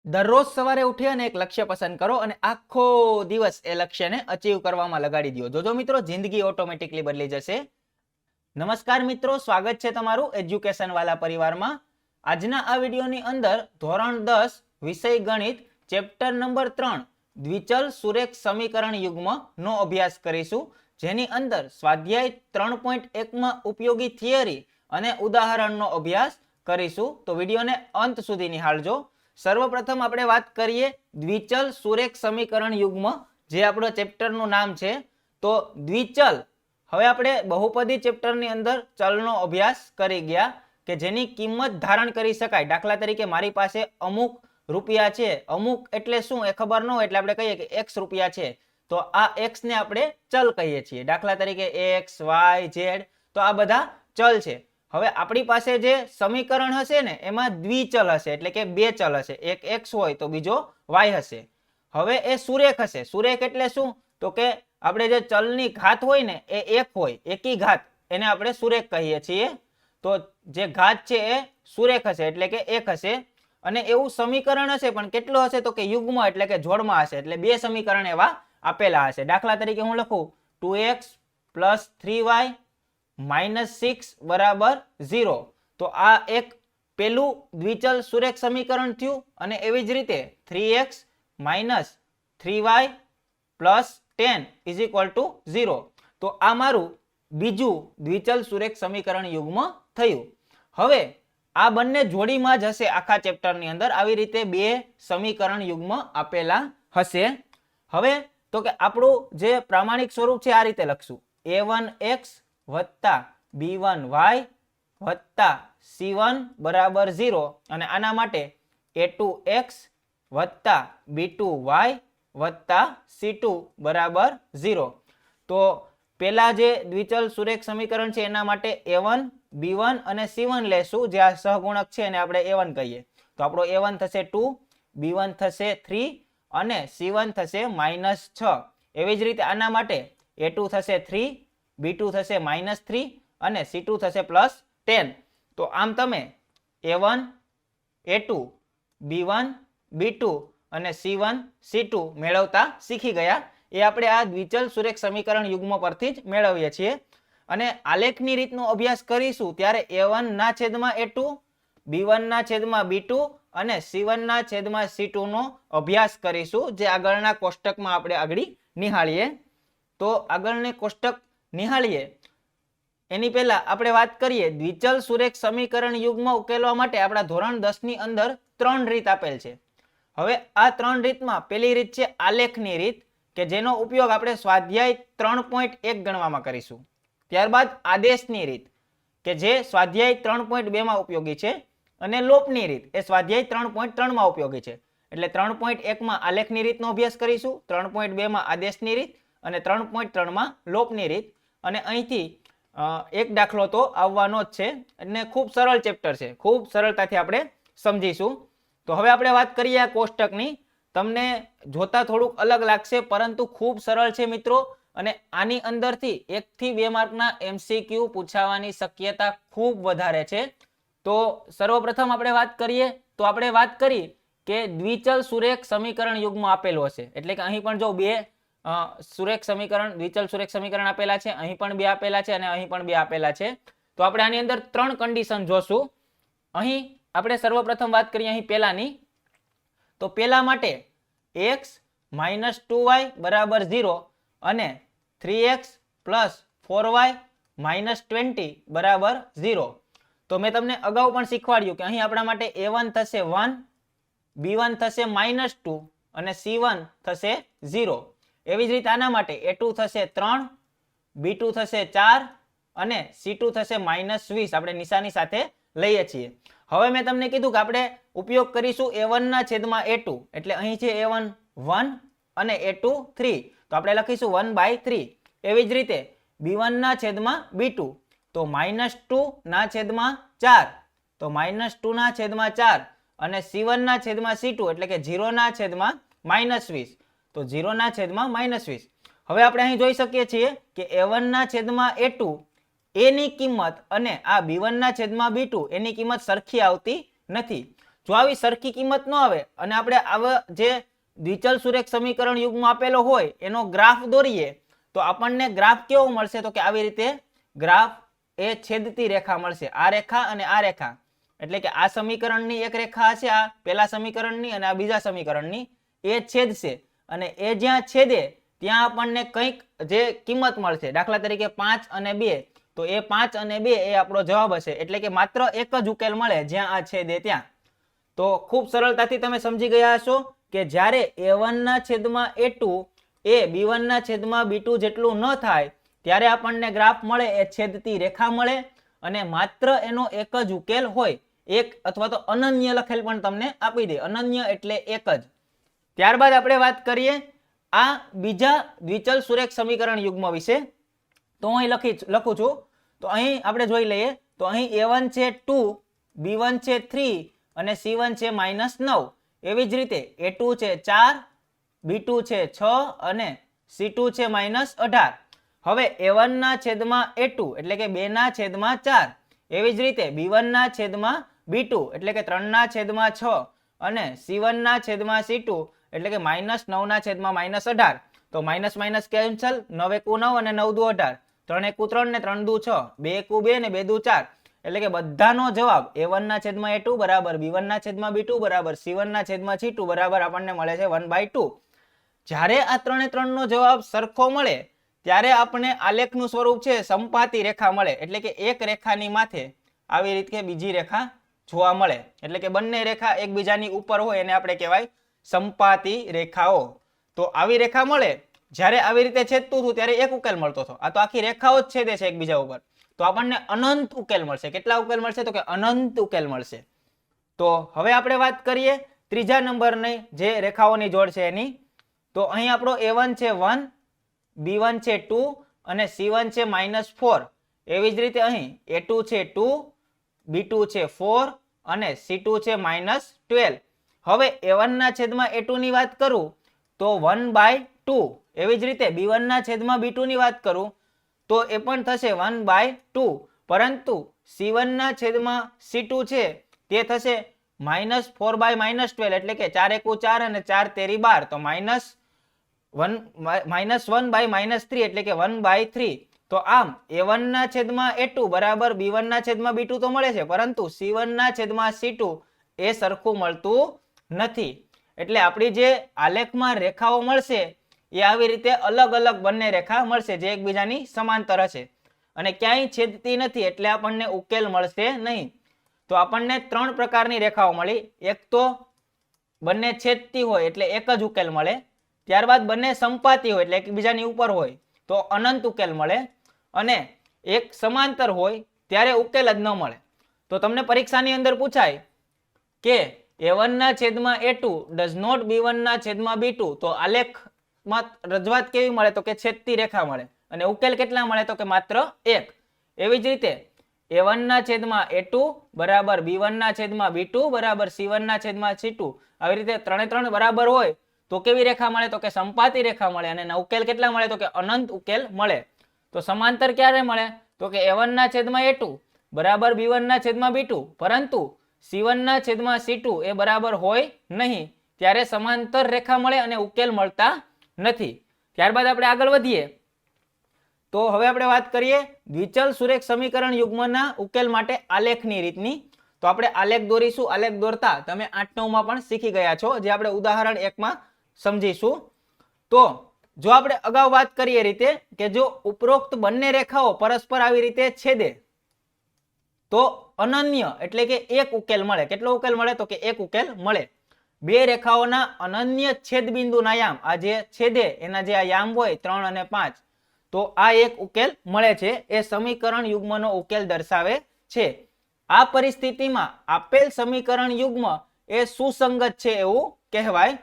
દરરોજ સવારે ઉઠી અને એક લક્ષ્ય પસંદ કરો અને આખો દિવસ એ લક્ષ્યને અચીવ કરવામાં લગાડી દો. જોજો મિત્રો, જિંદગી ઓટોમેટિકલી બદલી જશે. નમસ્કાર મિત્રો, સ્વાગત છે તમારું એજ્યુકેશન વાલા પરિવારમાં. આજના આ વિડીયોની અંદર ધોરણ 10 વિષય ગણિત ચેપ્ટર નંબર 3 દ્વિચલ સુરેખ સમીકરણ યુગ્મ નો અભ્યાસ કરીશું, જેની અંદર સ્વાધ્યાય 3.1 માં ઉપયોગી થિયરી અને ઉદાહરણનો અભ્યાસ કરીશું. તો વિડીયોને અંત સુધી નિહાળજો. સર્વપ્રથમ આપણે વાત કરીએ દ્વિચલ સુરેખ સમીકરણ યુગ્મ, જે આપણો ચેપ્ટરનું નામ છે. તો દ્વિચલ, હવે આપણે બહુપદી ચેપ્ટરની અંદર ચલનો અભ્યાસ કરી ગયા કે જેની કિંમત ધારણ કરી શકાય. દાખલા તરીકે મારી પાસે અમુક રૂપિયા છે, અમુક એટલે શું એ ખબર ન હોય એટલે આપણે કહીએ કે x રૂપિયા છે, તો આ x ને આપણે ચલ કહીએ છીએ. દાખલા તરીકે x, y, z, તો આ બધા ચલ છે. હવે આપણી પાસે જે સમીકરણ હશે ને એમાં દ્વિચલ હશે, એટલે કે બે ચલ હશે, એક x હોય તો બીજો y હશે. હવે એ સુરેખ હશે. સુરેખ એટલે શું? તો કે આપણે જે ચલની ઘાત હોય ને એ એક હોય, એકી ઘાત, એને આપણે સુરેખ કહીએ છીએ. તો જે ઘાત છે એ સુરેખ હશે, એટલે કે એક હશે. અને એવું સમીકરણ હશે, પણ કેટલું હશે? તો કે યુગ્મ, એટલે કે જોડમાં હશે, એટલે બે સમીકરણ એવા આપેલા હશે. દાખલા તરીકે હું લખું 2x + 3y -6 બરાબર 0. તો આ એક પેલું દ્વિચલ સુરેખ સમીકરણ થયું. અને એવી જ રીતે 3x - 3y + 10 = 0. તો આ મારું બીજું દ્વિચલ સુરેખ સમીકરણ યુગ્મ થયું. હવે આ બંને જોડીમાં જ હશે આખા ચેપ્ટરની અંદર. આવી રીતે બે સમીકરણ યુગ્મ આપેલા હશે. હવે તો કે આપણું જે પ્રામાણિક સ્વરૂપ છે આ રીતે લખશું: a1x + b1y + c1 બરાબર 0. અને આના માટે a2x + b2y + c2 બરાબર 0. તો પેલા જે દ્વિચલ સુરેખ સમીકરણ છે એના માટે a1, b1 અને c1 લેશું, જે આ સહગુણક છે એને આપણે a1 કહીએ. તો આપણો a1 થશે 2, b1 થશે 3 અને c1 થશે -6. એવી જ રીતે આના માટે a2 થશે 3, b2 થશે -3 અને c2 થશે +10. તો આમ તમે a1, a2, b1, b2 અને c1, c2 મેળવતા શીખી ગયા. એ આપણે આ દ્વિચલ સુરેખ સમીકરણ યુગ્મ પરથી જ મેળવીએ છીએ. અને આલેખની રીતનો અભ્યાસ કરીશું ત્યારે a1 ના છેદમાં a2, b1 ના છેદમાં b2 અને c1 ના છેદમાં c2 નો અભ્યાસ કરીશું, જે આગળના કોષ્ટકમાં આપણે આગળ નિહાળીએ. તો આગળની કોષ્ટક નિહાળીએ એની પહેલા આપણે વાત કરીએ દ્વિચલ સુરેખ સમીકરણ યુગ્મ ઉકેલવા માટે આપણા ધોરણ 10 ની અંદર 3 રીત આપેલ છે. હવે આ 3 રીતમાં પહેલી રીત છે આલેખની રીત, કે જેનો ઉપયોગ આપણે સ્વાધ્યાય 3.1 ગણવામાં કરીશું. ત્યારબાદ આદેશની રીત, કે જે સ્વાધ્યાય 3.2 માં ઉપયોગી છે. અને લોપની રીત એ સ્વાધ્યાય 3.3 માં ઉપયોગી છે. એટલે 3.1 માં આલેખની રીતનો અભ્યાસ કરીશું, 3.2 માં આદેશની રીત અને 3.3 માં લોપની રીત. અને અહીંથી એક દાખલો તો આવવાનો જ છે. અને ખૂબ સરળ ચેપ્ટર છે, ખૂબ સરળતાથી આપણે સમજીશું. તો હવે આપણે વાત કરીએ આ કોષ્ટકની. તમને જોતા થોડુંક અલગ લાગશે, પરંતુ ખૂબ સરળ છે મિત્રો. અને આની અંદરથી 1 થી 2 માર્કના MCQ પૂછાવાની શક્યતા ખૂબ વધારે છે. તો સર્વપ્રથમ આપણે વાત કરીએ તો આપણે વાત કરી કે દ્વિચલ સુરેખ સમીકરણ યુગ્મ આપેલું હશે. એટલે કે અહીં પણ જો બે સુરેખ સમીકરણ, દ્વિચલ સુરેખ સમીકરણ આપેલા છે, અહીં પણ બે આપેલા છે અને અહીં પણ બે આપેલા છે. તો આપણે આની અંદર 3 કન્ડિશન જોશું. અહીં આપણે સર્વપ્રથમ વાત કરીએ અહીં પહેલાની. તો પહેલા માટે x - 2y બરાબર 0 અને 3x + 4y - 20 બરાબર 0. તો મેં તમને અગાઉ પણ શીખવાડ્યું કે અહીં આપણા માટે a1 થશે 1, b1 થશે -2 અને c1 થશે 0. એવી જ રીતે આના માટે a2 થશે 3, b2 થશે 4 અને c2 થશે -20. આપણે નિશાની સાથે લઈએ છીએ. હવે મેં તમને કીધું કે આપણે ઉપયોગ કરીશું a1 ના છેદમાં a2. એટલે અહીં છે a1 1 અને a2 3. તો આપણે લખીશું 1/3. એવી જ રીતે b1 ના છેદમાં b2. તો -2 ના છેદમાં 4. તો -2 ના છેદમાં 4 અને c1 ના છેદમાં c2, એટલે કે 0 ના છેદમાં -20. તો 0 ના છેદમાં -20. હવે આપણે અહીં જોઈ શકીએ છીએ કે a1 ના છેદમાં a2 એની કિંમત અને આ b1 ના છેદમાં b2 એની કિંમત સરખી આવતી નથી. જો આવી સરખી કિંમત ન આવે અને આપણે આવા જે દ્વિચલ સુરેખ સમીકરણ યુગ્મ આપેલો હોય એનો ગ્રાફ દોરીએ તો આપણને ગ્રાફ કેવો મળશે? તો કે આવી રીતે ગ્રાફ એ છેદતી રેખા મળશે, આ રેખા અને આ રેખા, એટલે કે આ સમીકરણની એક રેખા હશે આ પહેલા સમીકરણની અને આ બીજા સમીકરણની, એ છેદશે અને એ જ્યાં છેદે ત્યાં આપણને કંઈક જે કિંમત મળશે, દાખલા તરીકે 5 અને 2, તો એ 5 અને 2 એ આપણો જવાબ હશે, એટલે કે માત્ર એક જ ઉકેલ મળે જ્યાં આ છેદે ત્યાં. તો ખૂબ સરળતાથી તમે સમજી ગયા હશો કે જ્યારે a1 ના છેદમાં a2 એ b1 ના છેદમાં b2 જેટલું ન થાય ત્યારે આપણને ગ્રાફ મળે એ છેદતી રેખા મળે અને માત્ર એનો એક જ ઉકેલ હોય, એક અથવા તો અનન્ય લખેલ પણ તમને આપી દે, અનન્ય એટલે એક જ. ત્યારબાદ આપણે વાત કરીએ આ બીજા દ્વિચલ સુરેખ સમીકરણ યુગ્મ વિશે. તો અહીં લખું છું, તો અહીં આપણે જોઈ લઈએ, તો અહીં a1 છે 2, b1 છે 3 અને c1 છે -9. એવી જ રીતે a2 છે 4, b2 છે 6 અને c2 છે -18. હવે a1 ના છેદમાં a2 એટલે કે 2 ના છેદમાં 4, એવી જ રીતે b1 ના છેદમાં b2 એટલે કે 3 ના છેદમાં 6 અને c1 ના છેદમાં c2 એટલે કે -9 ના છેદમાં -18. તો માઇનસ માઇનસ કેન્સલ, 9 એકુ 9 અને 9 દુ 18, 3 એકુ 3 ને 3 દુ 6, 2 એકુ 2 ને 2 દુ 4, એટલે કે બધાનો જવાબ a1 ના છેદમાં a2 બરાબર b1 ના છેદમાં b2 બરાબર c1 ના છેદમાં c2 બરાબર આપણને મળે છે 1/2. જ્યારે આ 3 નો જવાબ સરખો મળે ત્યારે આપણે આલેખનું સ્વરૂપ છે સંપાતી રેખા મળે, એટલે કે એક રેખાની માથે આવી રીતે બીજી રેખા જોવા મળે, એટલે કે બંને રેખા એકબીજાની ઉપર હોય એને આપણે કહેવાય સંપાતી રેખાઓ. તો આવી રેખા મળે જ્યારે આવી રીતે છેદતું હતું ત્યારે એક ઉકેલ મળતો હતો, આ તો આખી રેખાઓ જ છેદે છે એકબીજા ઉપર, તો આપણને અનંત ઉકેલ મળશે. કેટલા ઉકેલ મળશે? તો કે અનંત ઉકેલ મળશે. તો હવે આપણે વાત કરીએ ત્રીજા નંબરની જે રેખાઓની જોડ છે એની. તો અહીં આપણો a1 છે 1, b1 છે 2 અને c1 છે -4. એવી જ રીતે અહીં a2 છે 2, b2 છે 4 અને c2 છે -12. હવે a1 ના છેદમાં a2 ની વાત કરું તો 1/2. એવી જ રીતે b1 ના છેદમાં b2 ની વાત કરું તો એ પણ થશે 1/2, પરંતુ c1 ના છેદમાં c2 છે તે થશે -4/-12, એટલે કે 4 એકુ 4 અને 4 તેરી 12, તો -1/-3 એટલે કે 1/3. તો આમ a1 ના છેદમાં a2 બરાબર b1 ના છેદમાં b2 તો મળે છે, પરંતુ c1 ના છેદમાં c2 એ સરખું મળતું નથી. એટલે આપણી જે આલેખમાં રેખાઓ મળશે એ આવી રીતે અલગ અલગ બંને રેખા મળશે જે એકબીજાની સમાંતર હશે અને ક્યાંય છેદતી નથી, એટલે આપણને ઉકેલ મળશે નહીં. તો આપણને 3 પ્રકારની રેખાઓ મળી. એક તો બંને છેદતી હોય એટલે એક જ ઉકેલ મળે, ત્યારબાદ બંને સંપાતી હોય એટલે એકબીજાની ઉપર હોય તો અનંત ઉકેલ મળે, અને એક સમાંતર હોય ત્યારે ઉકેલ જ ન મળે. તો તમને પરીક્ષાની અંદર પૂછાય કે a1 ના છેદમાં a2 does not b1 ના છેદમાં b2, તો આલેખમાં રજૂઆત કેવી મળે? તો કે છેદતી રેખા મળે, અને ઉકેલ કેટલા મળે? તો કે માત્ર 1. એવી જ રીતે a1 ના છેદમાં a2 બરાબર b1 ના છેદમાં b2 બરાબર c1 ના છેદમાં c2, આવી રીતે 3 બરાબર હોય તો કેવી રેખા મળે? તો કે સંપાતી રેખા મળે, અને એના ઉકેલ કેટલા મળે? તો કે અનંત ઉકેલ મળે. તો સમાંતર ક્યારે મળે? તો કે a1 ના છેદમાં a2 બરાબર b1 ના છેદમાં b2, પરંતુ c1 ના છેદમાં c2 એ બરાબર હોય નહીં, ત્યારે સમાંતર રેખા મળે અને ઉકેલ મળતા નથી. ત્યારબાદ આપણે આગળ વધીએ તો હવે આપણે વાત કરીએ દ્વિચલ સુરેખ સમીકરણ યુગ્મના ઉકેલ માટે આલેખની રીતની. તો આપણે આલેખ દોરીશું. આલેખ દોરતા તમે 8-9 માં પણ શીખી ગયા છો, જે આપણે ઉદાહરણ 1 માં સમજીશું. તો જો આપણે અગાઉ વાત કરીએ રીતે કે જો ઉપરોક્ત બંને રેખાઓ પરસ્પર આવી રીતે છેદે તો અનન્ય એટલે કે એક ઉકેલ મળે. કેટલો ઉકેલ મળે? તો કે એક ઉકેલ મળે. બે રેખાઓના અનન્ય છેદ બિંદુના યામ, આ જે છેદે એના જે આ યામ હોય 3 અને 5, તો આ એક ઉકેલ મળે છે, એ સમીકરણ યુગ્મનો ઉકેલ દર્શાવે છે. આ પરિસ્થિતિમાં આપેલ સમીકરણ યુગ્મ એ સુસંગત છે એવું કહેવાય.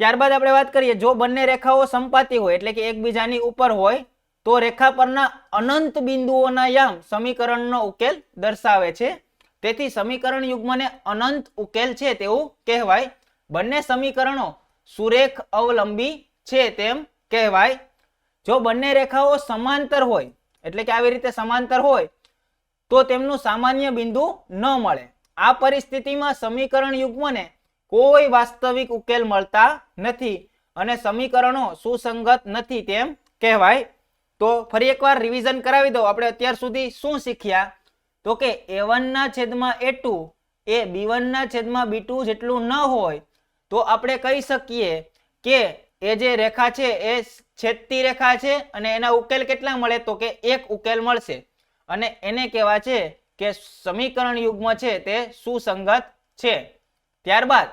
ત્યારબાદ આપણે વાત કરીએ જો બંને રેખાઓ સંપાતી હોય એટલે કે એકબીજાની ઉપર હોય તો રેખા પરના અનંત બિંદુઓના યામ સમીકરણનો ઉકેલ દર્શાવે છે. તેથી સમીકરણ યુગ્મને અનંત ઉકેલ છે તેવું કહેવાય. બંને સમીકરણો સુરેખ અવલંબી છે તેમ કહેવાય. જો બંને રેખાઓ સમાંતર હોય એટલે કે આવી રીતે સમાંતર હોય તો તેમનું સામાન્ય બિંદુ ન મળે. આ પરિસ્થિતિમાં સમીકરણ યુગ્મને કોઈ વાસ્તવિક ઉકેલ મળતા નથી અને સમીકરણો સુસંગત નથી તેમ કહેવાય. તો ફરી એકવાર રિવિઝન કરાવી દઉં. આપણે અત્યાર સુધી શું શીખ્યા? તો કે a1 ના છેદમાં a2 એ b1 ના છેદમાં b2 જેટલું ન હોય તો આપણે કહી શકીએ કે એ જે રેખા છે એ છેદતી રેખા છે અને એના ઉકેલ કેટલા મળે? તો કે એક ઉકેલ મળશે અને એને કહેવાય છે કે સમીકરણ યુગ્મ છે તે સુસંગત છે. ત્યારબાદ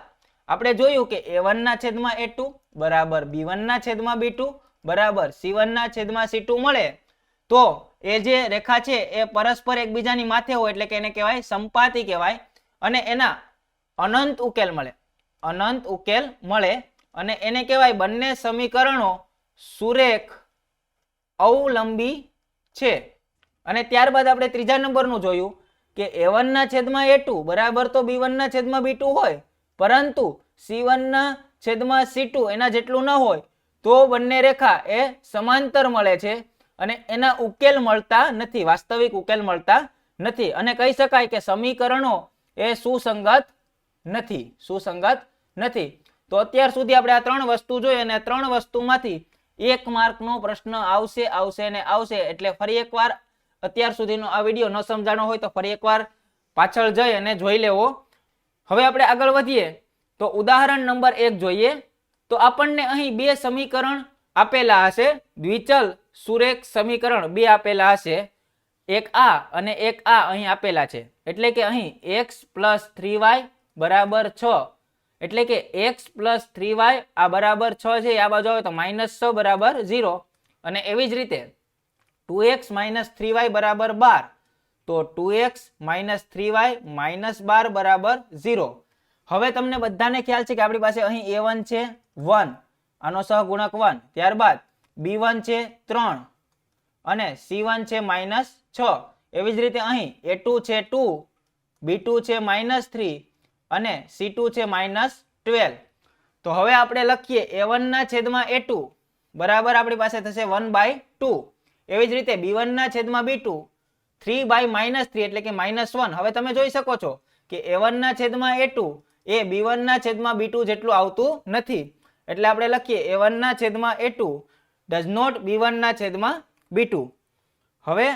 આપણે જોયું કે a1 ના છેદમાં a2 બરાબર b1 ના છેદમાં b2 બરાબર c1 ના છેદમાં c2 મળે તો એ જે રેખા છે એ પરસ્પર એકબીજાની માથે હોય એટલે કે એને કહેવાય સંપાતી કહેવાય અને એના અનંત ઉકેલ મળે. અનંત ઉકેલ મળે અને એને કહેવાય બંને સમીકરણો સુરેખ અવલંબી છે. અને ત્યારબાદ આપણે ત્રીજા નંબરનું જોયું કે a1 ના છેદમાં a2 બરાબર તો b1 ના છેદમાં b2 હોય પરંતુ c1 ના છેદમાં c2 એના જેટલું ન હોય તો બંને રેખા એ સમાંતર મળે છે અને એના ઉકેલ મળતા નથી, વાસ્તવિક ઉકેલ મળતા નથી અને કહી શકાય કે સમીકરણો એ સુસંગત નથી. સુસંગત નથી. તો અત્યાર સુધી આપણે આ ત્રણ વસ્તુ જોઈ અને ત્રણ વસ્તુમાંથી એક માર્કનો પ્રશ્ન આવશે ને આવશે. એટલે ફરી એકવાર અત્યાર સુધીનો આ વિડીયો ન સમજાણો હોય તો ફરી એકવાર પાછળ જઈ અને જોઈ લેવો. હવે આપણે આગળ વધીએ તો ઉદાહરણ નંબર 1 જોઈએ. તો આપણને અહીં બે સમીકરણ આપેલા હશે, દ્વિચલ સુરેખ સમીકરણ બે આપેલા હશે, એક આ અને એક આ અહીં આપેલા છે. એટલે કે અહીં x + 3y બરાબર 6 એટલે કે x + 3y આ બરાબર 6 છે, આ બાજુ આવે તો -6 બરાબર 0 અને એવી જ રીતે 2x - 3y બરાબર 12 તો 2x - 3y - 12 બરાબર 0. હવે તમને બધાને ખ્યાલ છે કે આપણી પાસે અહીં a1 છે 1 આનો સહગુણક 1, ત્યારબાદ b1 છે 3 અને c1 છે -6. એવી જ રીતે અહીં a2 છે 2, b2 છે -3 અને c2 છે -12. તો હવે આપણે લખીએ a1 ના છેદમાં a2 બરાબર આપણી પાસે થશે 1/2. એવી જ રીતે b1 ના છેદમાં b2 3/-3 એટલે કે -1. હવે તમે જોઈ શકો છો કે a1 ના છેદમાં a2 એ b1 ના છેદમાં b2 જેટલું આવતું નથી એટલે આપણે લખીએ a1 ના છેદમાં a2 does not b1 ના છેદમાં b2. હવે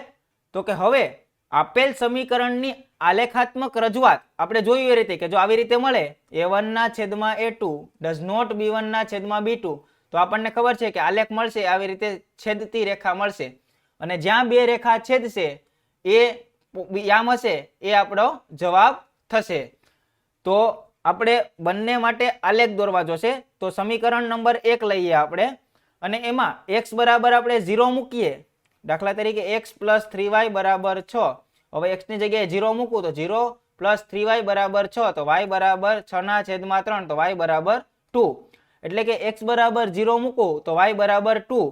તો કે હવે આપેલ સમીકરણની આલેખાત્મક રજૂઆત આપણે જોયું એ રીતે કે જો આવી રીતે મળે a1 ના છેદમાં a2 does not b1 ના છેદમાં b2 તો આપણને ખબર છે કે આલેખ મળશે આવી રીતે છેદતી રેખા મળશે અને જ્યાં બે રેખા છેદશે એ યામ હશે એ આપણો જવાબ થશે. તો આપણે બંને માટે આલેખ દોરવા જોશે. તો સમીકરણ નંબર 1 લઈએ આપણે અને એમાં x બરાબર આપણે 0 મૂકીએ. દાખલા તરીકે x + 3y બરાબર 6. હવે x ની જગ્યાએ 0 મૂકું તો 0 + 3y બરાબર 6 તો y બરાબર 6/3 તો y બરાબર 2. એટલે કે x બરાબર 0 મૂકું તો y બરાબર 2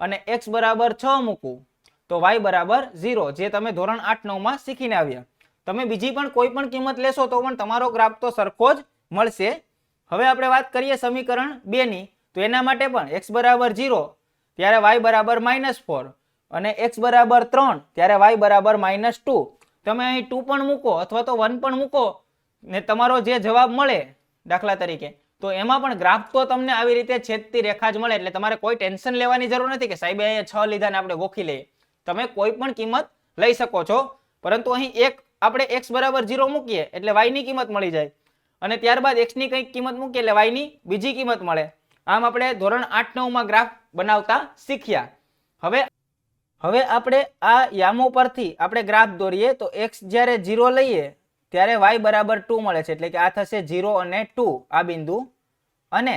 અને x બરાબર 6 મૂકું તો y બરાબર 0, જે તમે ધોરણ 8-9 માં શીખીને આવ્યા. તમે બીજી પણ કોઈ પણ કિંમત લેશો તો પણ તમારો ગ્રાફ તો સરખો જ મળશે. હવે આપણે વાત કરીએ સમીકરણ 2 ની તો એના માટે પણ x બરાબર 0 ત્યારે y બરાબર -4 અને x બરાબર 3 ત્યારે y બરાબર -2. તમે અહીં 2 પણ મૂકો અથવા તો 1 પણ મૂકો ને તમારો જે જવાબ મળે દાખલા તરીકે તો એમાં પણ ગ્રાફ તો તમને આવી રીતે છેદતી રેખા જ મળે. એટલે તમારે કોઈ ટેન્શન લેવાની જરૂર નથી કે સાહેબ અહીંયા 6 લીધા ને આપણે ગોખી લઈએ. તમે કોઈ પણ કિંમત લઈ શકો છો પરંતુ અહીં એક આપણે x બરાબર 0 મૂકીએ એટલે y ની કિંમત મળી જાય અને ત્યારબાદ x ની કંઈક કિંમત મૂકીએ એટલે y ની બીજી કિંમત મળે. આમ આપણે ધોરણ 8-9 માં ગ્રાફ બનાવતા શીખ્યા. હવે આપણે આ યામો પરથી આપણે ગ્રાફ દોરીએ તો x જ્યારે 0 લઈએ ત્યારે y બરાબર 2 મળે છે એટલે કે આ થશે 0 અને 2 આ બિંદુ અને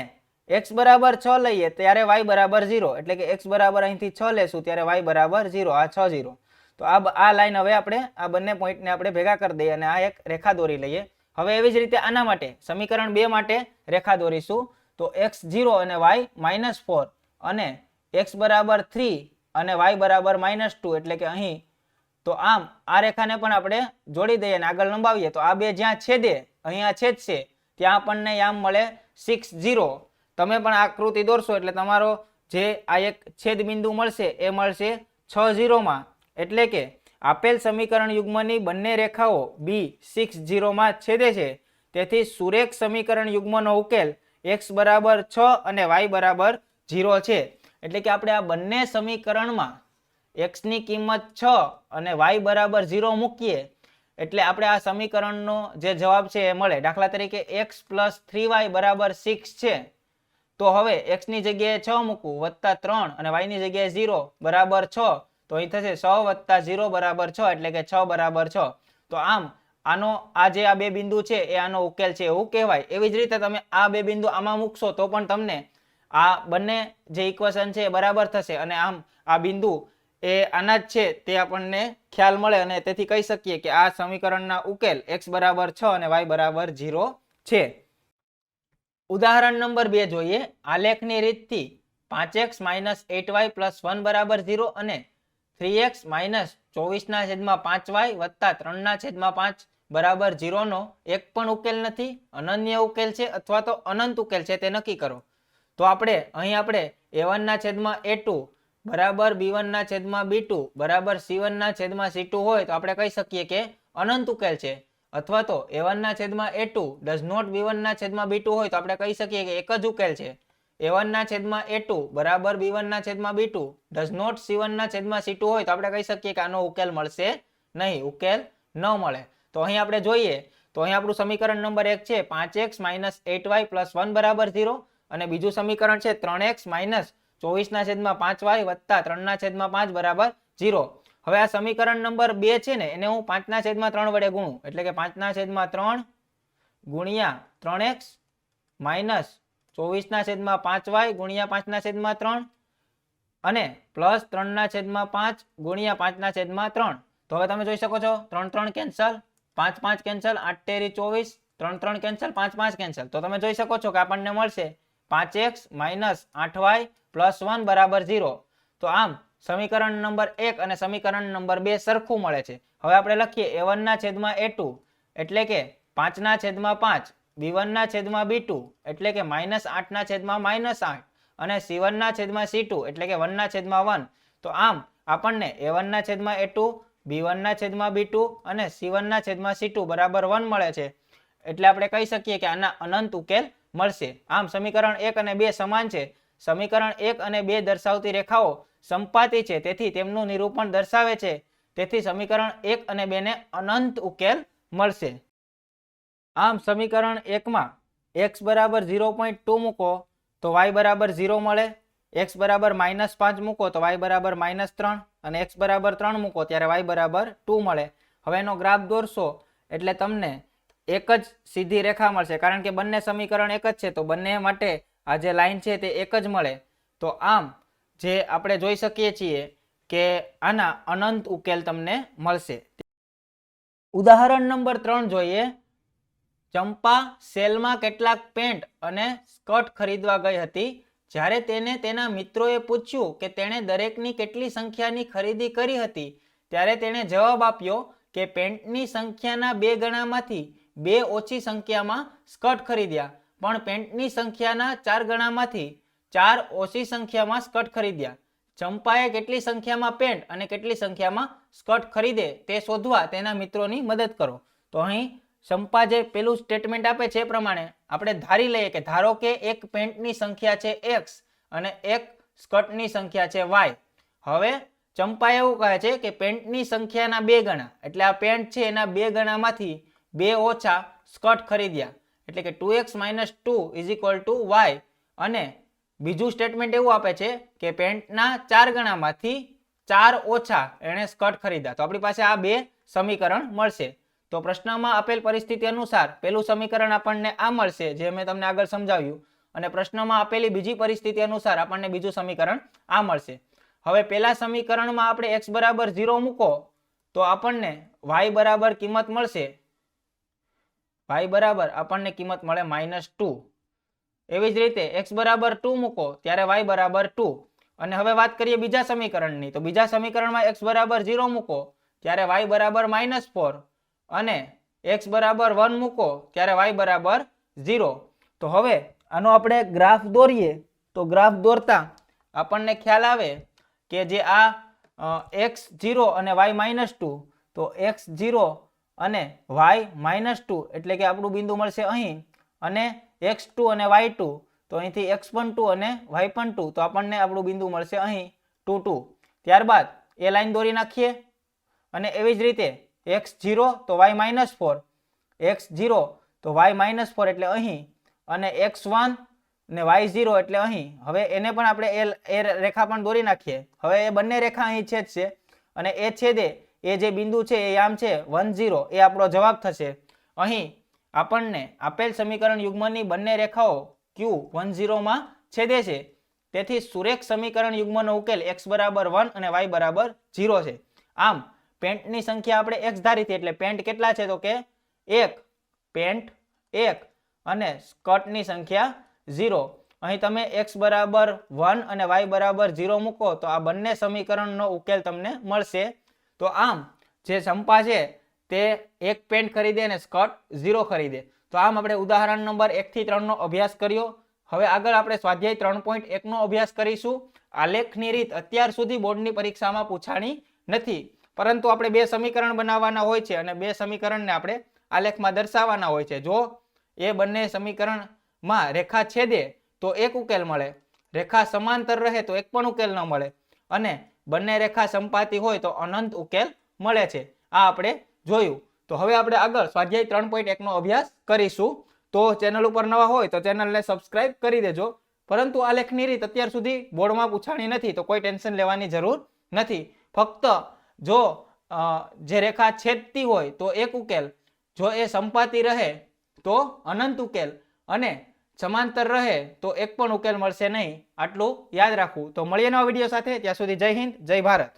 x બરાબર 6 લઈએ ત્યારે y બરાબર 0 એટલે કે x બરાબર અહીંથી 6 લેશું ત્યારે y બરાબર 0 આ 6 0. તો આ લાઈન હવે આપણે આ બંને પોઈન્ટને આપણે ભેગા કરી દઈએ અને આ એક રેખા દોરી લઈએ. હવે એવી જ રીતે આના માટે સમીકરણ 2 માટે રેખા દોરીશું તો x 0 અને y -4 અને x બરાબર 3 અને y બરાબર -2 એટલે કે અહીં તો આમ આ રેખાને પણ આપણે જોડી દઈએ અને આગળ લંબાવીએ તો આ બે જ્યાં છેદે અહીંયા છેદશે ત્યાં આપણને યામ મળે 6 0. તમે પણ આકૃતિ દોરશો એટલે તમારો જે આ એક છેદ બિંદુ મળશે એ મળશે 6 0 માં એટલે કે આપેલ સમીકરણ યુગ્મની બંને રેખાઓ B60 માં છેદે છે, તેથી સુરેખ સમીકરણ યુગ્મનો ઉકેલ x બરાબર 6 અને y બરાબર 0 છે. એટલે કે આપણે આ બંને સમીકરણમાં x ની કિંમત 6 અને y બરાબર 0 મૂકીએ એટલે આપણે આ સમીકરણનો જે જવાબ છે એ મળે. દાખલા તરીકે x + 3y બરાબર 6 છે, તો હવે x ની જગ્યાએ 6 મૂકવું વત્તા 3 અને y ની જગ્યાએ 0 બરાબર 6, તો અહીં થશે 6 + 0 બરાબર 6, એટલે કે 6 બરાબર 6. તો આમ આનો આ જે આ બે બિંદુ છે એ આનો ઉકેલ છે એવું કહેવાય. એવી જ રીતે તમે આ બે બિંદુ આમાં મૂકશો તો પણ તમને આ બંને જે ઇક્વેશન છે એ બરાબર થશે અને આમ આ બિંદુ એ આના જ છે તે આપણને ખ્યાલ મળે અને તેથી કહી શકીએ કે આ સમીકરણના ઉકેલ x બરાબર 6 અને y બરાબર 0 છે. ઉદાહરણ નંબર 2 જોઈએ. આલેખની રીતથી 5x - 8y + 1 બરાબર 0 અને 3x - 24/5y + 3/5 બરાબર 0 નો એક પણ ઉકેલ નથી, અનન્ય ઉકેલ છે અથવા તો અનંત ઉકેલ છે તે નક્કી કરો. તો આપણે અહીં આપણે a1/a2 બરાબર b1/b2 બરાબર c1/c2 હોય તો આપણે કહી શકીએ કે અનંત ઉકેલ છે, અથવા તો a1/a2 does not b1/b2 હોય તો આપણે કહી શકીએ કે એક જ ઉકેલ છે. a1/a2 બરાબર b1/b2 does not c1/c2 હોય તો આપણે કહી શકીએ કે આનો ઉકેલ મળશે નહીં, ઉકેલ ન મળે. તો અહીં આપણે જોઈએ તો અહીં આપણું સમીકરણ નંબર 1 છે 5x - 8y + 1 બરાબર 0 અને બીજું સમીકરણ છે 3x - 24/5y + 3/5 બરાબર 0. હવે આ સમીકરણ નંબર 2 છે ને એને હું 5/3 વડે ગુણું, એટલે કે 5/3 ગુણ્યા 3x માઇનસ 24/5y ગુણ્યા 5/3 અને પ્લસ 3/5 ગુણ્યા 5/3. તો હવે તમે જોઈ શકો છો 3 3 કેન્સલ, 5 5 કેન્સલ, 8 તેરી 24, 3 3 કેન્સલ, 5 5 કેન્સલ. તો તમે જોઈ શકો છો કે આપણને મળશે 5x - 8y + 1 બરાબર 0. તો આમ સમીકરણ નંબર 1 અને સમીકરણ નંબર 2 સરખું મળે છે. હવે આપણે લખીએ a1/a2 એટલે કે 5/5, b1/b2 એટલે કે -8/8 અને c1/c2 એટલે કે 1/1. તો આમ આપણને a1/a2, b1/b2 અને c1/c2 બરાબર 1 મળે છે. એટલે આપણે કહી શકીએ કે આના અનંત ઉકેલ મળશે. આમ સમીકરણ 1 અને 2 સમાન છે. સમીકરણ 1 અને 2 દર્શાવતી રેખાઓ સંપાતી છે, તેથી તેમનું નિરૂપણ દર્શાવે છે. તેથી સમીકરણ 1 અને 2 ને અનંત ઉકેલ મળશે. આમ સમીકરણ 1 માં x બરાબર 0.2 મૂકો તો y બરાબર 0 મળે, x બરાબર -5 મૂકો તો y બરાબર -3 અને x બરાબર 3 મૂકો ત્યારે y બરાબર 2 મળે. હવે એનો ગ્રાફ દોરશો એટલે તમને એક જ સીધી રેખા મળશે, કારણ કે બંને સમીકરણ એક જ છે તો બંને માટે આ જે લાઈન છે તે એક જ મળે. તો આમ જે આપણે જોઈ શકીએ છીએ કે આના અનંત ઉકેલ તમને મળશે. ઉદાહરણ નંબર 3 જોઈએ. ચંપા સેલમાં કેટલાક પેન્ટ અને સ્કર્ટ ખરીદવા ગઈ હતી. જ્યારે તેને તેના મિત્રોએ પૂછ્યું કે તેણે દરેકની કેટલી સંખ્યાની ખરીદી કરી હતી, ત્યારે તેણે જવાબ આપ્યો કે પેન્ટની સંખ્યાના 2 ગણામાંથી 2 ઓછી સંખ્યામાં સ્કર્ટ ખરીદ્યા, પણ પેન્ટની સંખ્યાના 4 ગણામાંથી 4 ઓછી સંખ્યામાં સ્કર્ટ ખરીદ્યા. ચંપાએ કેટલી સંખ્યામાં પેન્ટ અને કેટલી સંખ્યામાં સ્કર્ટ ખરીદે તે શોધવા તેના મિત્રોની મદદ કરો. તો અહીં ચંપા જે પેલું સ્ટેટમેન્ટ આપે છે એ પ્રમાણે આપણે ધારી લઈએ કે ધારો કે એક પેન્ટની સંખ્યા છે x અને એક સ્કર્ટની સંખ્યા છે y. હવે ચંપા એવું કહે છે કે પેન્ટની સંખ્યાના 2 ગણા, એટલે આ પેન્ટ છે એના 2 ગણામાંથી 2 ઓછા સ્કર્ટ ખરીદ્યા, એટલે કે 2x - 2 = y. અને બીજું સ્ટેટમેન્ટ એવું આપે છે કે પેન્ટના 4 ગણામાંથી 4 ઓછા એણે સ્કર્ટ ખરીદ્યા. તો આપણી પાસે આ બે સમીકરણ મળશે. તો પ્રશ્નમાં આપેલ પરિસ્થિતિ અનુસાર પેલું સમીકરણ આપણને આ મળશે જે મેં તમને આગળ સમજાવ્યું, અને પ્રશ્નમાં આપેલી બીજી પરિસ્થિતિ અનુસાર આપણને બીજું સમીકરણ આ મળશે. હવે પેલા સમીકરણમાં આપણે x બરાબર 0 મૂકો તો આપણને y બરાબર કિંમત મળશે, y બરાબર આપણને કિંમત મળે -2. એવી જ રીતે x બરાબર 2 મૂકો ત્યારે y બરાબર 2. અને હવે વાત કરીએ બીજા સમીકરણની, તો બીજા સમીકરણમાં x બરાબર 0 મૂકો ત્યારે y બરાબર -4 અને x બરાબર 1 મૂકો ત્યારે y બરાબર 0. તો હવે આનો આપણે ગ્રાફ દોરીએ તો ગ્રાફ દોરતા આપણને ખ્યાલ આવે કે જે આ x0 અને y-2 તો x0 અને y-2 એટલે કે આપણું બિંદુ મળશે અહીં અને x2 અને y2 તો અહીંથી x12 અને y12 તો આપણને આપણું બિંદુ મળશે અહીં 2 2. ત્યારબાદ એ લાઈન દોરી નાખીએ અને એવી જ રીતે x0 તો y-4 x0 તો y-4 એટલે અહીં અને x1 ને y0 એટલે અહીં. હવે એને પણ આપણે એ રેખા પણ દોરી નાખીએ. હવે એ બંને રેખા અહીં છેદશે અને એ છેદે એ જે બિંદુ છે એ આમ છે 1 0 એ આપણો જવાબ થશે. અહીં આપણને આપેલ સમીકરણ યુગ્મની બંને રેખાઓ Q 1 0 માં છેદે છે. તેથી સુરેખ સમીકરણ યુગ્મનો ઉકેલ x બરાબર 1 અને y બરાબર 0 છે. આમ પેન્ટની સંખ્યા આપણે x ધારી હતી એટલે પેન્ટ કેટલા છે તો કે 1 પેન્ટ 1 અને સ્કર્ટની સંખ્યા 0. અહીં તમે x બરાબર 1 અને y બરાબર 0 મૂકો તો આ બંને સમીકરણનો ઉકેલ તમને મળશે. તો આમ જે સંપા છે તે એક પેન્ટ ખરીદે અને સ્કર્ટ 0 ખરીદે. તો આમ આપણે ઉદાહરણ નંબર 1 થી 3 નો અભ્યાસ કર્યો. હવે આગળ આપણે સ્વાધ્યાય 3.1 નો અભ્યાસ કરીશું. આલેખની રીત અત્યાર સુધી બોર્ડની પરીક્ષામાં પૂછાણી નથી, પરંતુ આપણે બે સમીકરણ બનાવવાના હોય છે અને બે સમીકરણને આપણે આલેખમાં દર્શાવવાના હોય છે. જો એ બંને સમીકરણમાં રેખા છેદે તો એક ઉકેલ મળે, રેખા સમાંતર રહે તો એક પણ ઉકેલ ન મળે અને બંને રેખા સંપાતી હોય તો અનંત ઉકેલ મળે છે. આ આપણે જોયું. તો હવે આપણે આગળ સ્વાધ્યાય 3.1 નો અભ્યાસ કરીશું. તો ચેનલ ઉપર નવા હોય તો ચેનલને સબસ્ક્રાઇબ કરી દેજો. પરંતુ આલેખની રીત અત્યાર સુધી બોર્ડમાં પૂછાણી નથી તો કોઈ ટેન્શન લેવાની જરૂર નથી. ફક્ત જો જે રેખા છેદતી હોય તો એક ઉકેલ, જો એ સંપાતી રહે તો અનંત ઉકેલ અને સમાંતર રહે તો એક પણ ઉકેલ મળશે નહીં. આટલું યાદ રાખવું. તો મળીએ નવા વિડીયો સાથે. ત્યાં સુધી જય હિન્દ, જય ભારત.